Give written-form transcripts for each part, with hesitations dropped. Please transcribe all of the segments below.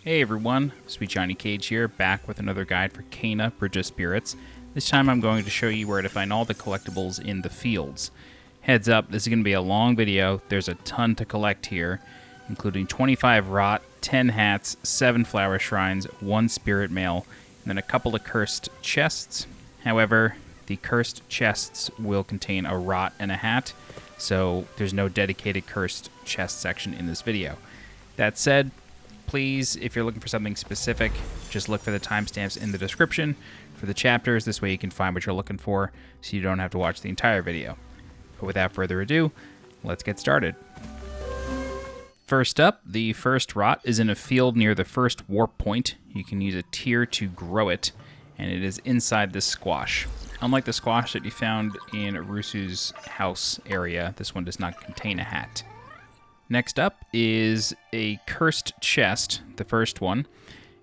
Hey everyone, SweetJohnnyCage here, back with another guide for Cana Bridge of Spirits. This time I'm going to show you where to find all the collectibles in the fields. Heads up, this is going to be a long video. There's a ton to collect here, including 25 rot, 10 hats, 7 flower shrines, 1 spirit mail, and then a couple of cursed chests. However, the cursed chests will contain a rot and a hat, so there's no dedicated cursed chest section in this video. That said, please, if you're looking for something specific, just look for the timestamps in the description for the chapters. This way you can find what you're looking for, so you don't have to watch the entire video. But without further ado, let's get started. First up, the first rot is in a field near the first warp point. You can use a tier to grow it, and it is inside this squash. Unlike the squash that you found in Rufus' house area, this one does not contain a hat. Next up is a cursed chest, the first one,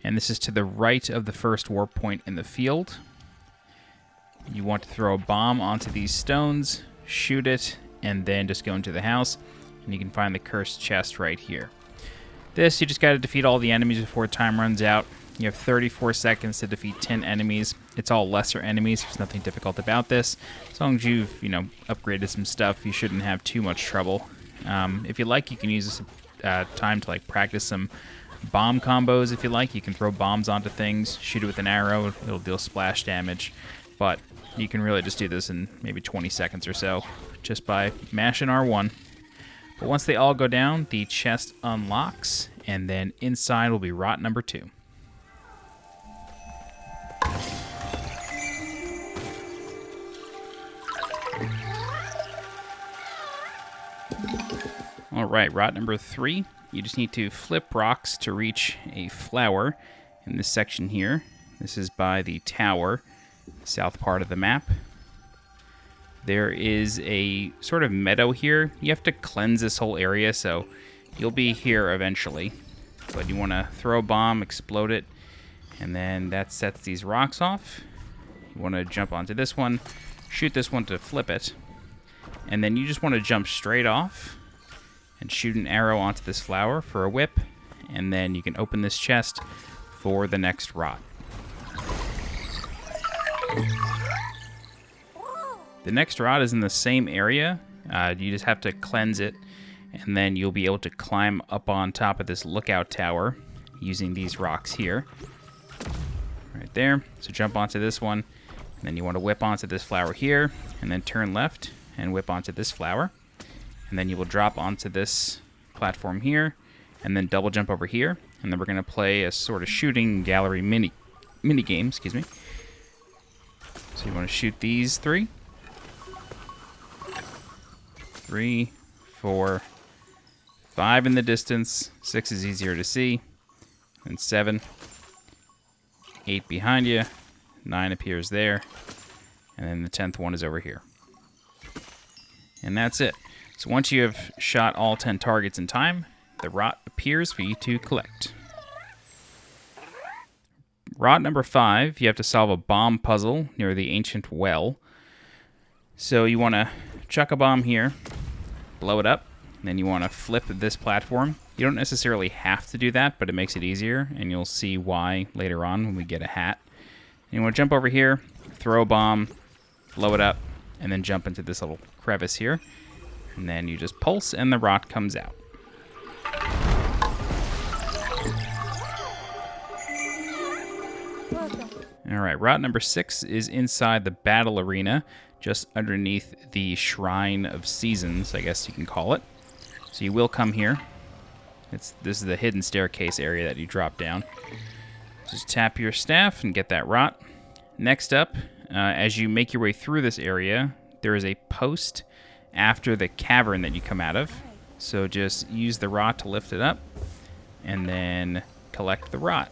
and this is to the right of the first warp point in the field. You want to throw a bomb onto these stones, shoot it, and then just go into the house, and you can find the cursed chest right here. This, you just got to defeat all the enemies before time runs out. You have 34 seconds to defeat 10 enemies. It's all lesser enemies. There's nothing difficult about this. As long as you've, upgraded some stuff, you shouldn't have too much trouble. If you like, you can use this time to practice some bomb combos. If you like, you can throw bombs onto things, shoot it with an arrow, it'll deal splash damage. But you can really just do this in maybe 20 seconds or so, just by mashing R1. But once they all go down, the chest unlocks, and then inside will be rot number 2. Alright, rot number 3. You just need to flip rocks to reach a flower in this section here. This is by the tower, south part of the map. There is a sort of meadow here. You have to cleanse this whole area, so you'll be here eventually. But you want to throw a bomb, explode it, and then that sets these rocks off. You want to jump onto this one, shoot this one to flip it, and then you just want to jump straight off and shoot an arrow onto this flower for a whip, and then you can open this chest for the next rot. The next rot is in the same area. You just have to cleanse it, and then you'll be able to climb up on top of this lookout tower using these rocks here. Right there. So jump onto this one, and then you want to whip onto this flower here, and then turn left and whip onto this flower. And then you will drop onto this platform here, and then double jump over here, and then we're going to play a sort of shooting gallery mini game, So you want to shoot these 3. 3, 4, 5 in the distance, 6 is easier to see, and 7, 8 behind you, 9 appears there, and then the 10th one is over here. And that's it. So once you have shot all 10 targets in time, the rot appears for you to collect. Rot number 5, you have to solve a bomb puzzle near the ancient well. So you want to chuck a bomb here, blow it up, and then you want to flip this platform. You don't necessarily have to do that, but it makes it easier, and you'll see why later on when we get a hat. And you want to jump over here, throw a bomb, blow it up, and then jump into this little crevice here. And then you just pulse, and the rot comes out. Alright, rot number 6 is inside the battle arena, just underneath the Shrine of Seasons, I guess you can call it. So you will come here. This is the hidden staircase area that you drop down. Just tap your staff and get that rot. Next up, as you make your way through this area, there is a post after the cavern that you come out of. So just use the rot to lift it up, and then collect the rot.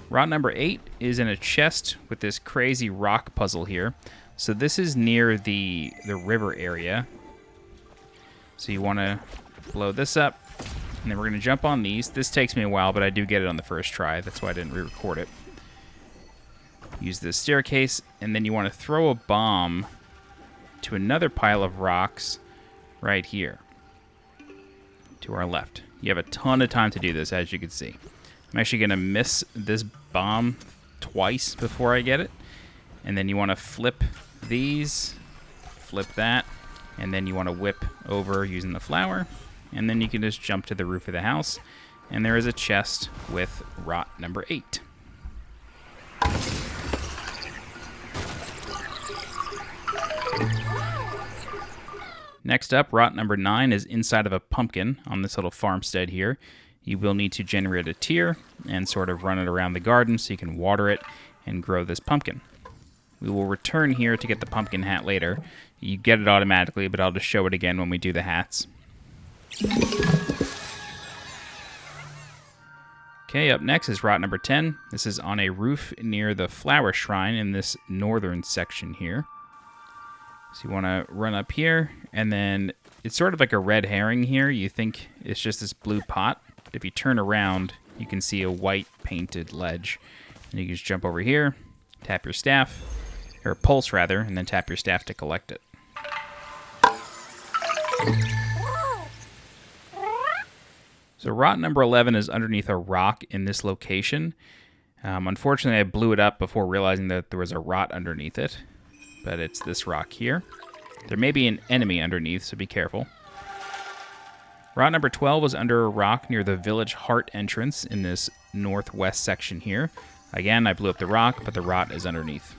Rot number 8 is in a chest with this crazy rock puzzle here. So this is near the river area. So you want to blow this up, and then we're going to jump on these. This takes me a while, but I do get it on the first try. That's why I didn't re-record it. Use this staircase, and then you want to throw a bomb to another pile of rocks right here. to our left. You have a ton of time to do this, as you can see. I'm actually going to miss this bomb twice before I get it. And then you want to flip these, flip that, and then you want to whip over using the flower. And then you can just jump to the roof of the house. And there is a chest with rot number 8. Next up, rot number 9 is inside of a pumpkin on this little farmstead here. You will need to generate a tier and sort of run it around the garden so you can water it and grow this pumpkin. We will return here to get the pumpkin hat later. You get it automatically, but I'll just show it again when we do the hats. Okay, up next is rot number 10. This is on a roof near the flower shrine in this northern section here. So you want to run up here, and then it's sort of like a red herring here. You think it's just this blue pot. But if you turn around, you can see a white painted ledge. And you can just jump over here, tap your staff, or pulse rather, and then tap your staff to collect it. So rot number 11 is underneath a rock in this location. Unfortunately, I blew it up before realizing that there was a rot underneath it. But it's this rock here. There may be an enemy underneath, so be careful. Rot number 12 was under a rock near the village heart entrance in this northwest section here. Again, I blew up the rock, but the rot is underneath.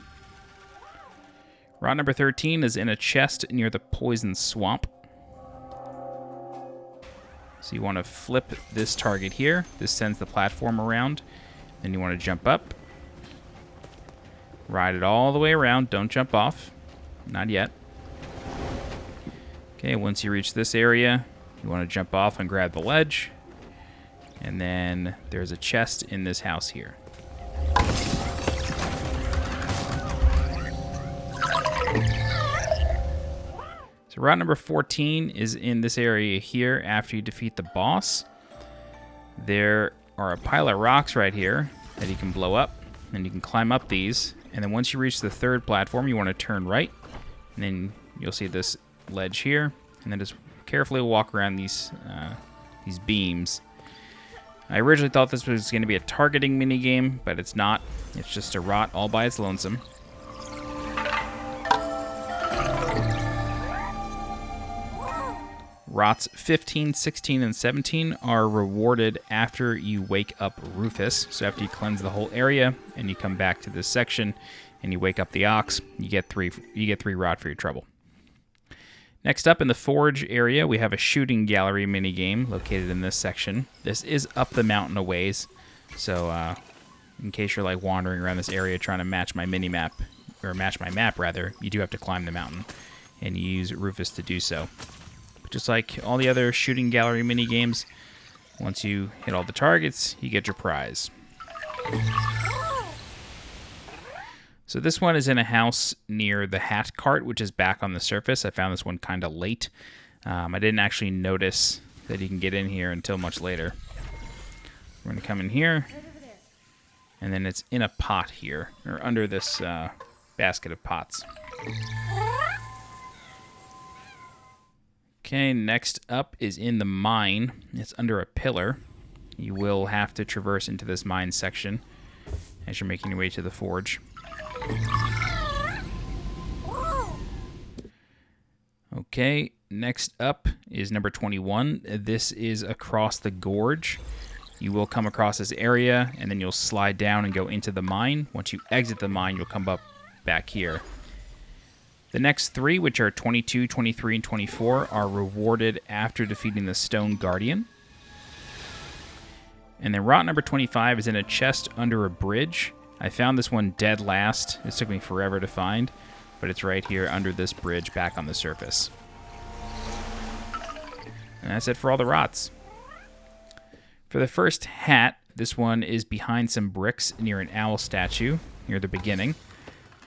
Rot number 13 is in a chest near the poison swamp. So you want to flip this target here. This sends the platform around. Then you want to jump up. Ride it all the way around. Don't jump off. Not yet. Okay, once you reach this area, you want to jump off and grab the ledge. And then there's a chest in this house here. So rot number 14 is in this area here after you defeat the boss. There are a pile of rocks right here that you can blow up, and you can climb up these. And then once you reach the third platform, you want to turn right, and then you'll see this ledge here, and then just carefully walk around these beams. I originally thought this was going to be a targeting minigame, but it's not. It's just a rot all by its lonesome. Rots 15, 16, and 17 are rewarded after you wake up Rufus. So after you cleanse the whole area and you come back to this section and you wake up the ox, you get three rot for your trouble. Next up in the forge area, we have a shooting gallery minigame located in this section. This is up the mountain a ways, so in case you're like wandering around this area trying to match my map, you do have to climb the mountain, and you use Rufus to do so. Just like all the other shooting gallery mini games, once you hit all the targets, you get your prize. So this one is in a house near the hat cart, which is back on the surface. I found this one kind of late. I didn't actually notice that you can get in here until much later. We're going to come in here, and then it's in a pot here, or under this basket of pots. Okay, next up is in the mine. It's under a pillar. You will have to traverse into this mine section as you're making your way to the forge. Okay, next up is number 21. This is across the gorge. You will come across this area, and then you'll slide down and go into the mine. Once you exit the mine, you'll come up back here. The next three, which are 22, 23, and 24, are rewarded after defeating the Stone Guardian. And then rot number 25 is in a chest under a bridge. I found this one dead last. It took me forever to find, but it's right here under this bridge back on the surface. And that's it for all the rots. For the first hat, this one is behind some bricks near an owl statue near the beginning.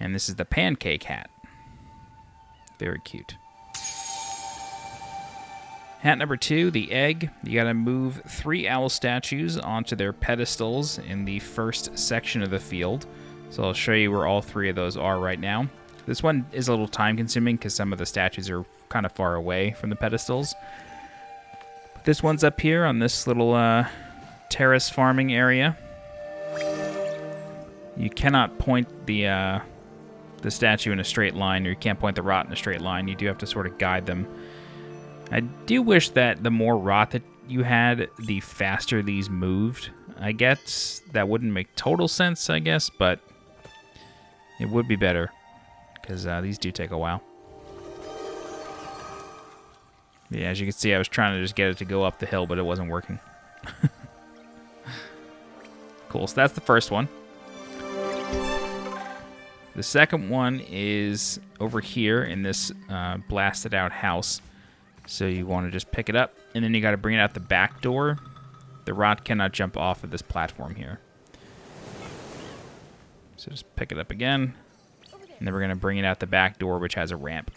And this is the Pancake hat. Very cute. Hat number 2, the egg. You gotta move 3 owl statues onto their pedestals in the first section of the field. So I'll show you where all 3 of those are right now. This one is a little time consuming because some of the statues are kind of far away from the pedestals. This one's up here on this little terrace farming area. You cannot point the statue in a straight line, or you can't point the rot in a straight line. You do have to sort of guide them. I do wish that the more rot that you had, the faster these moved. I guess that wouldn't make total sense, I guess, but it would be better, because these do take a while. Yeah, as you can see, I was trying to just get it to go up the hill, but it wasn't working. Cool, so that's the first one. The second one is over here in this blasted out house. So you want to just pick it up, and then you got to bring it out the back door. The rot cannot jump off of this platform here. So just pick it up again, and then we're going to bring it out the back door, which has a ramp.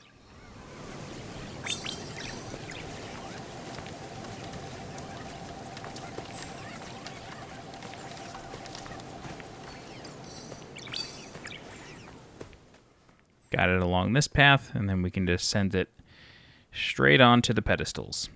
Got it along this path, and then we can just send it straight onto the pedestals.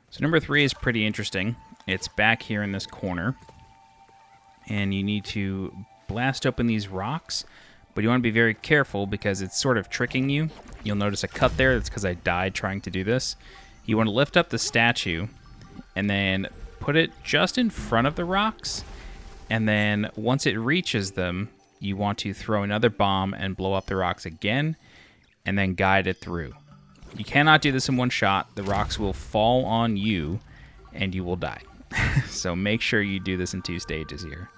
So number 3 is pretty interesting. It's back here in this corner, and you need to blast open these rocks, but you want to be very careful because it's sort of tricking you. You'll notice a cut there. That's because I died trying to do this. You want to lift up the statue and then put it just in front of the rocks, and then once it reaches them, you want to throw another bomb and blow up the rocks again, and then guide it through. You cannot do this in one shot. The rocks will fall on you, and you will die. So make sure you do this in 2 stages here.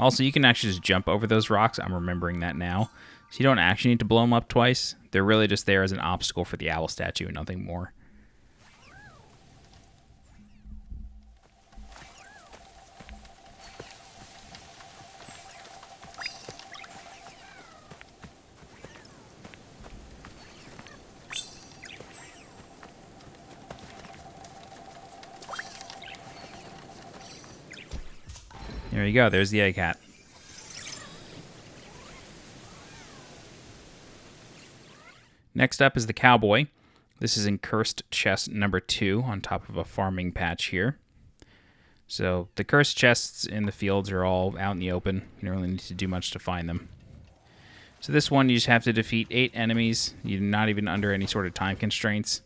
Also, you can actually just jump over those rocks. I'm remembering that now. So you don't actually need to blow them up twice. They're really just there as an obstacle for the owl statue and nothing more. There you go, there's the egg hat. Next up is the Cowboy. This is in cursed chest number 2 on top of a farming patch here. So the cursed chests in the fields are all out in the open. You don't really need to do much to find them. So this one you just have to defeat 8 enemies. You're not even under any sort of time constraints.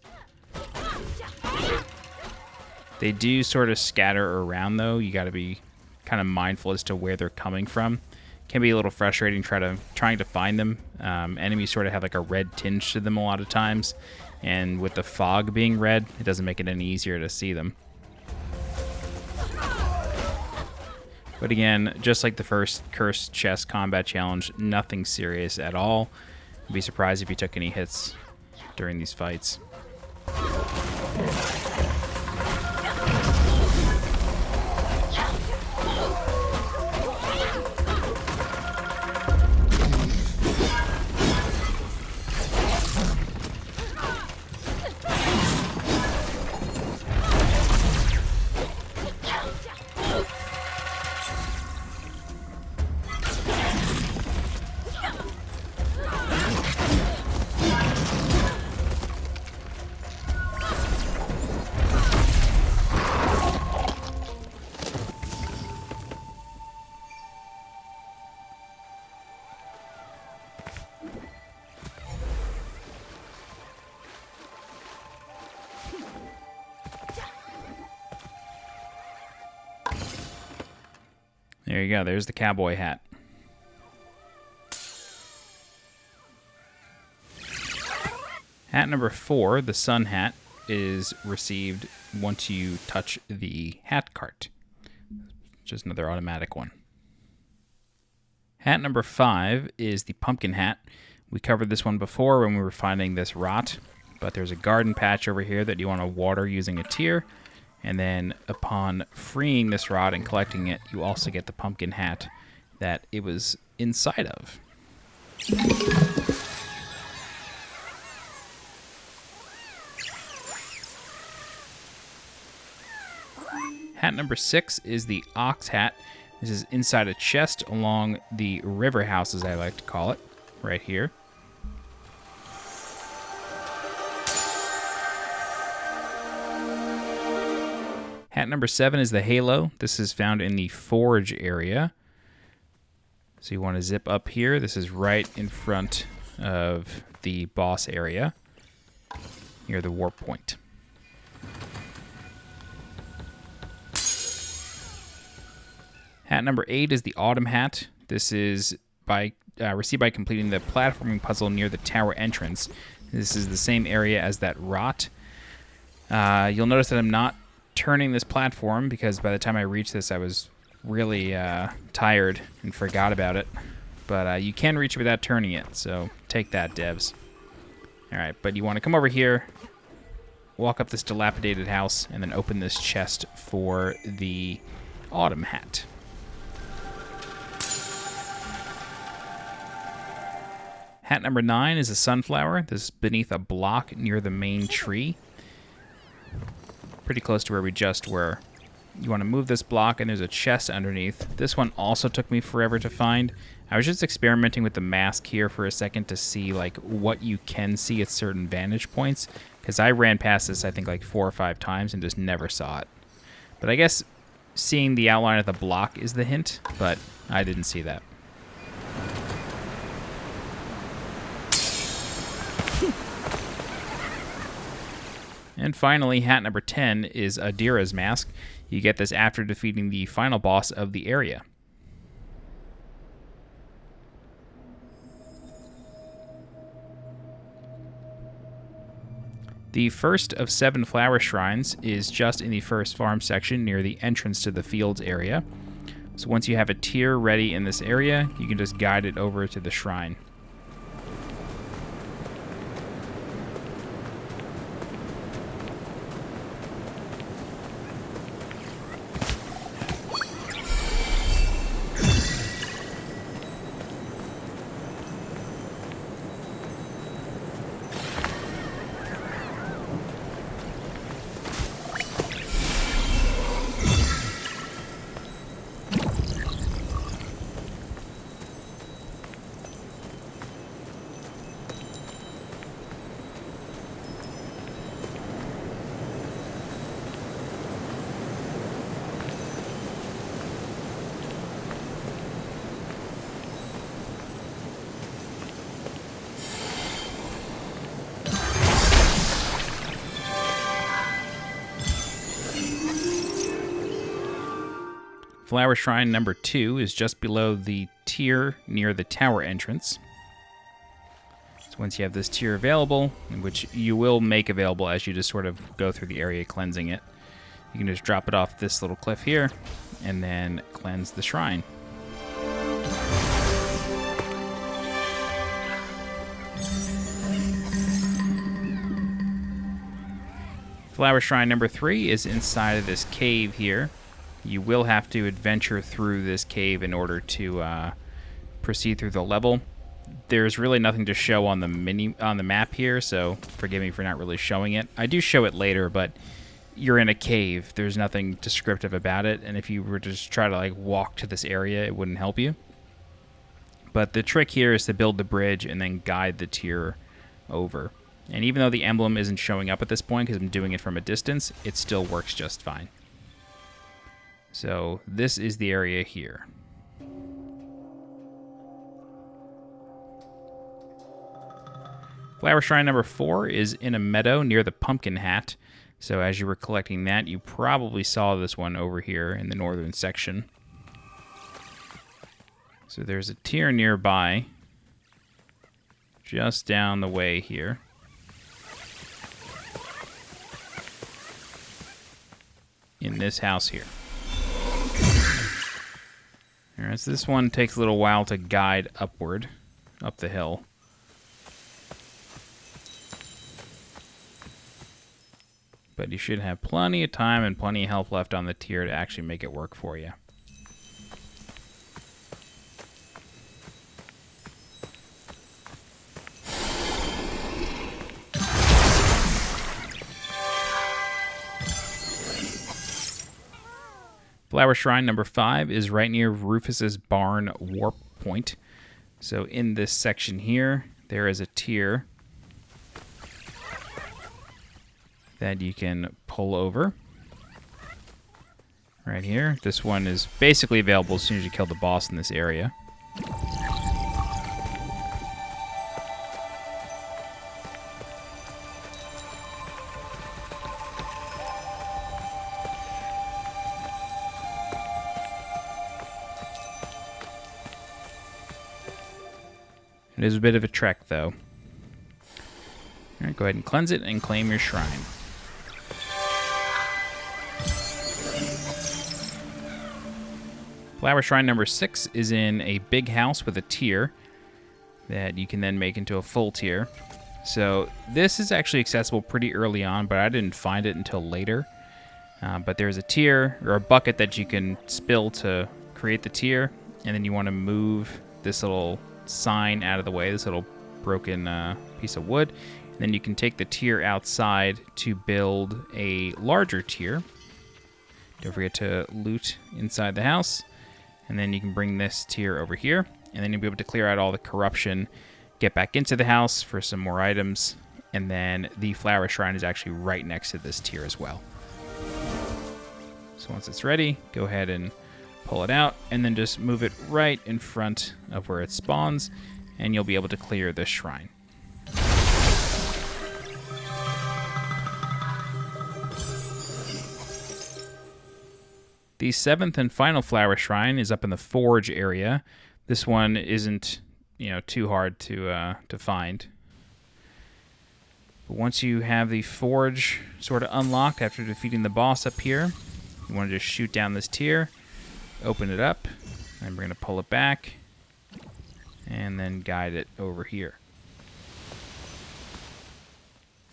They do sort of scatter around though. You gotta be kind of mindful as to where they're coming from. Can be a little frustrating trying to find them. Enemies sort of have like a red tinge to them a lot of times, and with the fog being red, it doesn't make it any easier to see them. But again, just like the first Cursed Chest Combat Challenge, nothing serious at all. I'd be surprised if you took any hits during these fights. There you go, there's the cowboy hat. Hat number 4, the sun hat, is received once you touch the hat cart. Just another automatic one. Hat number 5 is the pumpkin hat, We covered this one before when we were finding this rot, but there's a garden patch over here that you want to water using a tier, and then upon freeing this rot and collecting it, you also get the pumpkin hat that it was inside of. Hat number 6 is the ox hat. This is inside a chest along the river house, as I like to call it, right here. Hat number 7 is the halo. This is found in the forge area. So you want to zip up here. This is right in front of the boss area, near the warp point. Hat number 8 is the Autumn hat. This is received by completing the platforming puzzle near the tower entrance. This is the same area as that rot. You'll notice that I'm not turning this platform because by the time I reached this, I was really tired and forgot about it. But you can reach it without turning it, so take that, devs. All right, but you want to come over here, walk up this dilapidated house, and then open this chest for the Autumn hat. Hat number 9 is a sunflower. This is beneath a block near the main tree. Pretty close to where we just were. You want to move this block, and there's a chest underneath. This one also took me forever to find. I was just experimenting with the mask here for a second to see like what you can see at certain vantage points, because I ran past this I think like 4 or 5 times and just never saw it. But I guess seeing the outline of the block is the hint, but I didn't see that. And finally, hat number 10 is Adira's mask. You get this after defeating the final boss of the area. The first of 7 flower shrines is just in the first farm section near the entrance to the fields area. So once you have a tier ready in this area, you can just guide it over to the shrine. Flower Shrine number 2 is just below the tier near the tower entrance. So once you have this tier available, which you will make available as you just sort of go through the area cleansing it, you can just drop it off this little cliff here and then cleanse the shrine. Flower Shrine number 3 is inside of this cave here. You will have to adventure through this cave in order to proceed through the level. There's really nothing to show on the map here, so forgive me for not really showing it. I do show it later, but you're in a cave. There's nothing descriptive about it, and if you were to just try to like walk to this area, it wouldn't help you. But the trick here is to build the bridge and then guide the tier over. And even though the emblem isn't showing up at this point because I'm doing it from a distance, it still works just fine. So this is the area here. Flower Shrine number 4 is in a meadow near the pumpkin hat. So as you were collecting that, you probably saw this one over here in the northern section. So there's a tier nearby, just down the way here. In this house here. Alright, so this one takes a little while to guide upward, up the hill. but you should have plenty of time and plenty of health left on the tier to actually make it work for you. Flower Shrine number 5 is right near Rufus's barn warp point. So in this section here, there is a tier that you can pull over. Right here. This one is basically available as soon as you kill the boss in this area. It is a bit of a trek, though. All right, go ahead and cleanse it and claim your shrine. Flower Shrine number 6 is in a big house with a tier that you can then make into a full tier. So this is actually accessible pretty early on, but I didn't find it until later. But there's a tier, or a bucket, that you can spill to create the tier, and then you want to move this little sign out of the way, this little broken piece of wood. And then you can take the tier outside to build a larger tier. Don't forget to loot inside the house. And then you can bring this tier over here, and then you'll be able to clear out all the corruption, get back into the house for some more items, and then the Flower Shrine is actually right next to this tier as well. So once it's ready, go ahead and pull it out, and then just move it right in front of where it spawns, and you'll be able to clear this shrine. The 7th and final Flower Shrine is up in the Forge area. This one isn't, too hard to find. But once you have the Forge sort of unlocked after defeating the boss up here, you want to just shoot down this tier, open it up, and we're going to pull it back, and then guide it over here.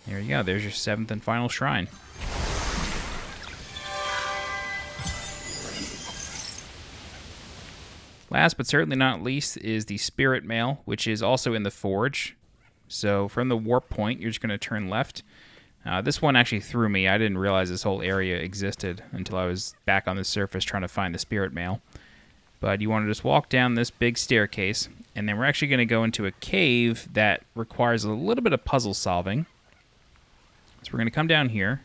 There you go. There's your 7th and final shrine. Last but certainly not least is the Spirit Mail, which is also in the Forge. So from the warp point, you're just going to turn left. This one actually threw me. I didn't realize this whole area existed until I was back on the surface trying to find the Spirit Mail. But you want to just walk down this big staircase, and then we're actually going to go into a cave that requires a little bit of puzzle solving. So we're going to come down here,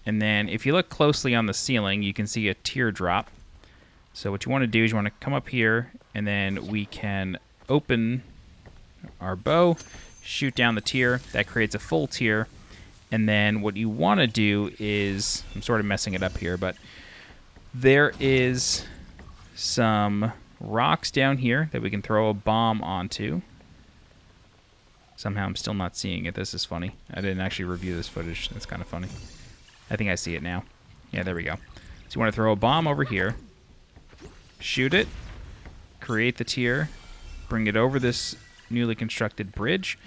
and then if you look closely on the ceiling, you can see a teardrop. So what you want to do is you want to come up here, and then we can open our bow, shoot down the tier. That creates a full tier. And then what you want to do is, I'm sort of messing it up here, but there is some rocks down here that we can throw a bomb onto. Somehow I'm still not seeing it. This is funny. I didn't actually review this footage. That's kind of funny. I think I see it now. Yeah, there we go. So you want to throw a bomb over here, shoot it, create the tier, bring it over this newly constructed bridge,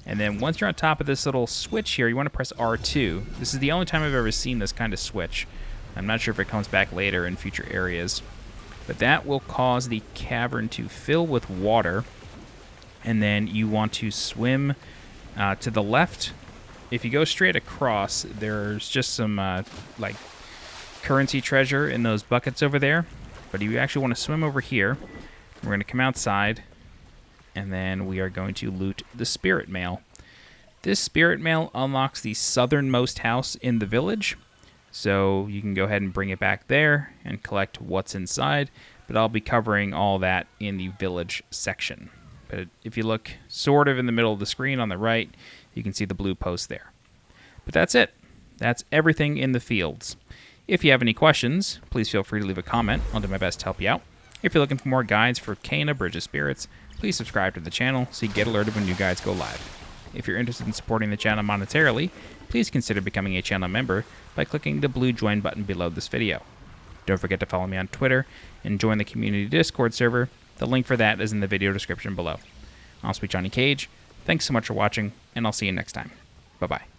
and then once you're on top of this little switch here, you want to press R2. This is the only time I've ever seen this kind of switch. I'm not sure if it comes back later in future areas. But that will cause the cavern to fill with water. And then you want to swim to the left. If you go straight across, there's just some currency treasure in those buckets over there. But you actually want to swim over here. We're going to come outside, and then we are going to loot the Spirit Mail. This Spirit Mail unlocks the southernmost house in the village, so you can go ahead and bring it back there and collect what's inside, but I'll be covering all that in the village section. But if you look sort of in the middle of the screen on the right, you can see the blue post there. But that's it. That's everything in the fields. If you have any questions, please feel free to leave a comment. I'll do my best to help you out. If you're looking for more guides for Kena Bridge of Spirits, please subscribe to the channel so you get alerted when new guides go live. If you're interested in supporting the channel monetarily, please consider becoming a channel member by clicking the blue join button below this video. Don't forget to follow me on Twitter and join the community Discord server. The link for that is in the video description below. I'm SweetJohnnyCage. Thanks so much for watching, and I'll see you next time. Bye-bye.